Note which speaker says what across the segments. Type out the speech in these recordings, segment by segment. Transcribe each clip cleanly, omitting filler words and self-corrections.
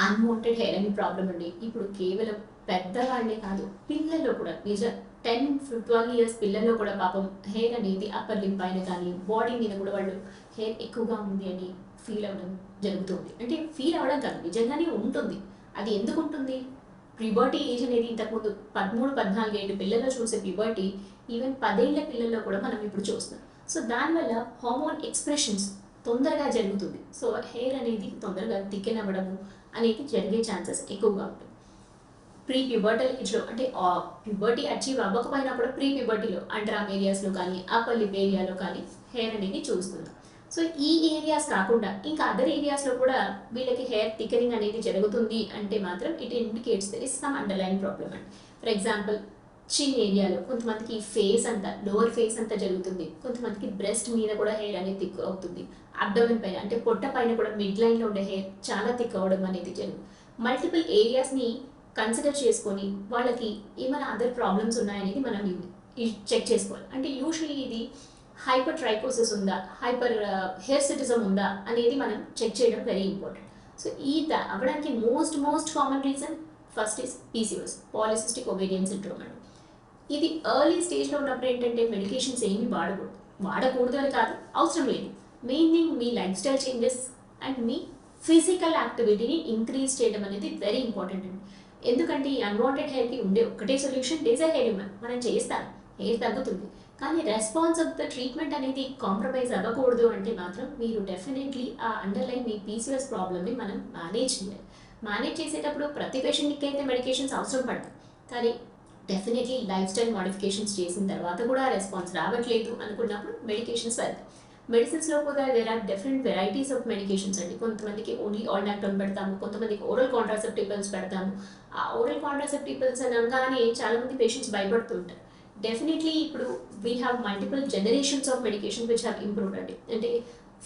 Speaker 1: Unwanted hair అనే problem అండి. ఇప్పుడు కేవలం పెద్దవాళ్ళే కాదు, పిల్లల్లో కూడా నిజం 10, 12 ఇయర్స్ పిల్లల్లో కూడా పాపం హెయిర్ అనేది అప్పర్ లిప్ పైన కానీ, బాడీ మీద కూడా వాళ్ళు హెయిర్ ఎక్కువగా ఉంది అని ఫీల్ అవ్వడం జరుగుతుంది. అంటే ఫీల్ అవ్వడం కాదు, నిజంగానే ఉంటుంది. అది ఎందుకు ఉంటుంది? ప్యూబర్టీ ఏజ్ అనేది ఇంతకుముందు 13, 14 ఏళ్ళ పిల్లల్లో చూసే ప్యూబర్టీ ఈవెన్ 10 ఏళ్ల పిల్లల్లో కూడా మనం ఇప్పుడు చూస్తున్నాం. సో దానివల్ల హార్మోన్ ఎక్స్ప్రెషన్స్ తొందరగా జరుగుతుంది. సో హెయిర్ అనేది తొందరగా థికెన్ అవ్వడము అనేది జరిగే ఛాన్సెస్ ఎక్కువగా ఉంటుంది. ప్రీ ప్యూబర్టల్ ఏజ్లో అంటే ప్యూబర్టీ అచీవ్ అవ్వకపోయినా కూడా ప్రీ ప్యూబర్టీలో అండర్ ఆర్మ్ ఏరియాస్లో కానీ అప్పర్ లిప్ ఏరియాలో కానీ హెయిర్ అనేది చూసుకుందాం. సో ఈ ఏరియాస్ కాకుండా ఇంకా అదర్ ఏరియాస్లో కూడా వీళ్ళకి హెయిర్ థికనింగ్ అనేది జరుగుతుంది అంటే మాత్రం it indicates there is some underlying problem అండి. ఫర్ ఎగ్జాంపుల్ చిన్ ఏరియాలో కొంతమందికి ఫేస్ అంతా, లోవర్ ఫేస్ అంతా జరుగుతుంది. కొంతమందికి బ్రెస్ట్ మీద కూడా హెయిర్ అనేది థిక్ అవుతుంది. అబ్డోమెన్ పైన అంటే పొట్ట పైన కూడా మిడ్ లైన్లో ఉండే హెయిర్ చాలా థిక్ అవ్వడం అనేది జరుగుతుంది. మల్టిపుల్ ఏరియాస్ని కన్సిడర్ చేసుకొని వాళ్ళకి ఏమైనా అదర్ ప్రాబ్లమ్స్ ఉన్నాయనేది మనం చెక్ చేసుకోవాలి. అంటే యూజువల్లీ ఇది హైపర్ ట్రైకోసిస్ ఉందా, హైపర్ హెయిర్సిటిజం ఉందా అనేది మనం చెక్ చేయడం వెరీ ఇంపార్టెంట్. సో ఈ అవ్వడానికి most common reason first is PCOS, polycystic ovarian syndrome అండి. ఇది ఎర్లీ స్టేజ్లో ఉన్నప్పుడు ఏంటంటే మెడికేషన్స్ ఏమీ వాడకూడదు అని కాదు, అవసరం లేదు. మెయిన్ థింగ్ మీ లైఫ్ స్టైల్ చేంజెస్ అండ్ మీ ఫిజికల్ యాక్టివిటీని ఇంక్రీజ్ చేయడం అనేది వెరీ ఇంపార్టెంట్ అండి. ఎందుకంటే ఈ అన్వాంటెడ్ హెయిర్కి ఉండే ఒక్కటే సొల్యూషన్ లేజర్ హెయిర్ రిమూవల్. మనం చేస్తాం, హెయిర్ తగ్గుతుంది. కానీ రెస్పాన్స్ ఆఫ్ ద ట్రీట్మెంట్ అనేది కాంప్రమైజ్ అవ్వకూడదు అంటే మాత్రం మీరు డెఫినెట్లీ ఆ అండర్లైన్ మీ పీసీఎస్ ప్రాబ్లమ్ని మనం మేనేజ్ చేయాలి. మేనేజ్ చేసేటప్పుడు ప్రతి పేషెంట్కి అయితే మెడికేషన్స్ అవసరం పడతాయి. కానీ డెఫినెట్లీ లైఫ్ స్టైల్ మోడిఫికేషన్స్ చేసిన తర్వాత కూడా రెస్పాన్స్ రావట్లేదు అనుకున్నప్పుడు మెడికేషన్స్ వెళ్తాయి. మెడిసిన్స్లో కూడా there are different varieties of medications అండి. కొంతమందికి ఓన్లీ ఆల్డాక్టోన్ పెడతాము, కొంతమందికి ఓరల్ కాంట్రాసెప్టివ్ పిల్స్ పెడతాము. ఆ ఓరల్ కాంట్రాసెప్టివ్ పిల్స్ అనగానే చాలామంది పేషెంట్స్ భయపడుతుంటారు. డెఫినెట్లీ ఇప్పుడు we have multiple generations of medication which have improved అండి. అంటే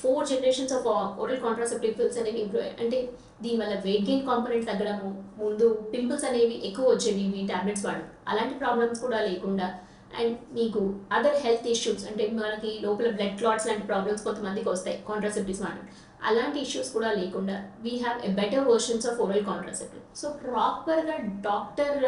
Speaker 1: 4 generations of oral contraceptive pills అనేవి ఇంప్రూవ్ అయ్యాయి. అంటే దీనివల్ల వెయిట్ గెయిన్ కాంపోనెంట్ తగ్గడము, ముందు పింపుల్స్ అనేవి ఎక్కువ వచ్చేవి మీ టాబ్లెట్స్ వాడు, అలాంటి ప్రాబ్లమ్స్ కూడా లేకుండా, అండ్ మీకు అదర్ హెల్త్ ఇష్యూస్ అంటే మనకి లోపల బ్లడ్ క్లాట్స్ లాంటి ప్రాబ్లమ్స్ కొంతమందికి వస్తాయి కాంట్రాసెప్టివ్స్ వాడడం, అలాంటి ఇష్యూస్ కూడా లేకుండా we have a better versions of oral contraceptive. So ప్రాపర్గా డాక్టర్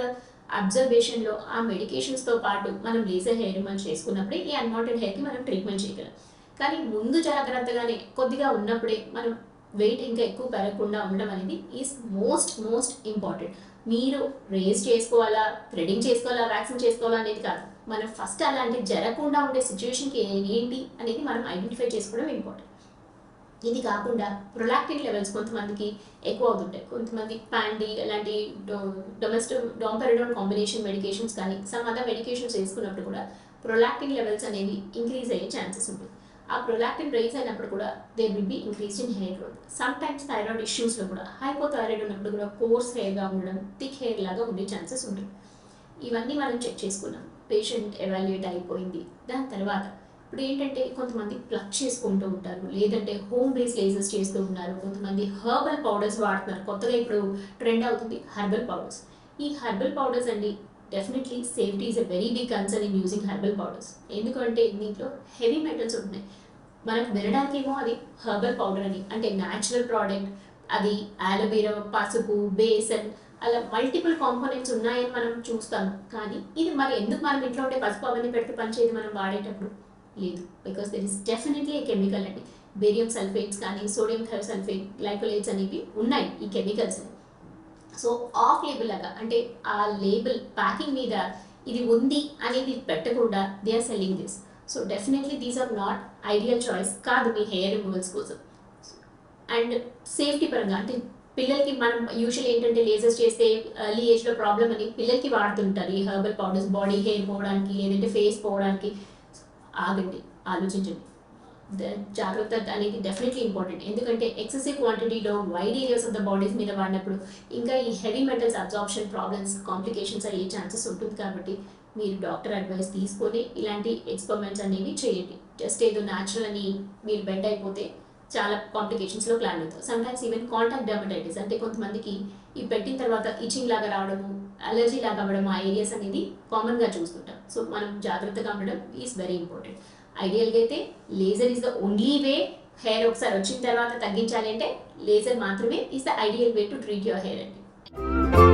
Speaker 1: అబ్జర్వేషన్లో ఆ మెడికేషన్స్తో పాటు మనం లేజర్ హెయిర్ రిమూవల్ చేసుకున్నప్పుడే ఈ అన్వాంటెడ్ హెయిర్కి మనం ట్రీట్మెంట్ చేయగలం. కానీ ముందు జాగ్రత్తగానే కొద్దిగా ఉన్నప్పుడే మనం వెయిట్ ఇంకా ఎక్కువ పెరగకుండా ఉండడం అనేది ఈజ్ మోస్ట్ ఇంపార్టెంట్. మీరు రేస్ చేసుకోవాలా, థ్రెడింగ్ చేసుకోవాలా, వ్యాక్సిన్ చేసుకోవాలా అనేది కాదు. మనం ఫస్ట్ అలాంటి జరగకుండా ఉండే సిచ్యువేషన్కి ఏంటి అనేది మనం ఐడెంటిఫై చేసుకోవడం ఇంపార్టెంట్. ఇది కాకుండా ప్రొలాక్టిన్ లెవెల్స్ కొంతమందికి ఎక్కువ అవుతుంటాయి. కొంతమంది ప్యాండీ అలాంటి డొమెస్టిక్ డాంపెరిడోన్ కాంబినేషన్ మెడికేషన్స్ కానీ సమ్ అదర్ మెడికేషన్స్ వేసుకున్నప్పుడు కూడా ప్రొలాక్టిన్ లెవెల్స్ అనేవి ఇంక్రీజ్ అయ్యే ఛాన్సెస్ ఉంటుంది. ఆ ప్రొలాక్టిన్ రైజ్ అయినప్పుడు కూడా there will be increase in hair growth. Sometimes thyroid ఇష్యూస్లో కూడా హైపోథైరాయిడ్ ఉన్నప్పుడు కూడా కోర్స్ హెయిర్గా ఉండడం, థిక్ హెయిర్ లాగా ఉండే ఛాన్సెస్ ఉంటుంది. ఇవన్నీ మనం చెక్ చేసుకున్నాం, పేషెంట్ ఎవాల్యుయేట్ అయిపోయింది. దాని తర్వాత ఇప్పుడు ఏంటంటే కొంతమంది ప్లక్ చేసుకుంటూ ఉంటారు, లేదంటే హోమ్ బేస్ లేజర్స్ చేస్తూ ఉన్నారు, కొంతమంది హెర్బల్ పౌడర్స్ వాడుతున్నారు. కొత్తగా ఇప్పుడు ట్రెండ్ అవుతుంది హెర్బల్ పౌడర్స్. ఈ హెర్బల్ పౌడర్స్ అండి definitely safety is a very big concern in using herbal powders. ఎందుకంటే దీంట్లో హెవీ మెటల్స్ ఉంటున్నాయి. మనకు వినడానికేమో అది హెర్బల్ పౌడర్ అని, అంటే న్యాచురల్ ప్రోడక్ట్, అది ఆలోవేరా, పసుపు, బేసన్ అలా మల్టిపుల్ కాంపోనెంట్స్ ఉన్నాయని మనం చూస్తాము. కానీ ఇది మరి ఎందుకు మనం ఇంట్లో ఉండే పసుపు అవన్నీ పెడితే పనిచేయదు మనం వాడేటప్పుడు? లేదు, because there is definitely A chemical అండి. బేరియం సల్ఫేట్స్ కానీ సోడియం థయోసల్ఫేట్, గ్లైకోలేట్స్ అనేవి ఉన్నాయి ఈ కెమికల్స్. సో ఆఫ్ లేబుల్ లాగా అంటే ఆ లేబుల్ ప్యాకింగ్ మీద ఇది ఉంది అనేది పెట్టకుండా they are selling this. So definitely these are not ideal choice కాదు మీ హెయిర్ రిమూవల్స్ కోసం. అండ్ సేఫ్టీ పరంగా అంటే పిల్లలకి మనం యూజువల్ ఏంటంటే లేజర్స్ చేస్తే ఎర్లీ ఏజ్లో ప్రాబ్లం అని పిల్లలకి వాడుతుంటారు ఈ హెర్బల్ పౌడర్స్ బాడీ హెయిర్ పోవడానికి, లేదంటే ఫేస్ పోవడానికి. ఆగండి, ఆలోచించండి. జాగ్రత్త అనేది డెఫినెట్లీ ఇంపార్టెంట్. ఎందుకంటే ఎక్సెసివ్ క్వాంటిటీలో wide areas of the bodies మీద వాడినప్పుడు ఇంకా ఈ heavy metals absorption problems, complications అయ్యే ఛాన్సెస్ ఉంటుంది. కాబట్టి మీరు డాక్టర్ అడ్వైస్ తీసుకొని ఇలాంటి ఎక్స్పెరిమెంట్స్ అనేవి చేయండి. జస్ట్ ఏదో న్యాచురల్ అని మీరు బెండ్ అయిపోతే చాలా కాంప్లికేషన్స్లో ప్లాన్ అవుతాయి. సమ్టైమ్స్ ఈవెన్ కాంటాక్ట్ డర్మటైటిస్ అంటే కొంతమందికి ఈ పెట్టిన తర్వాత ఇచింగ్ లాగా రావడము, అలర్జీ లాగా అవ్వడం, ఆ ఏరియాస్ అనేది కామన్గా చూస్తుంటాం. సో మనం జాగ్రత్తగా ఉండడం ఈజ్ వెరీ ఇంపార్టెంట్. ఐడియల్గా అయితే laser is the only way hair ఒకసారి వచ్చిన తర్వాత తగ్గించాలి అంటే లేజర్ మాత్రమే is the ideal way to treat your hair అండి.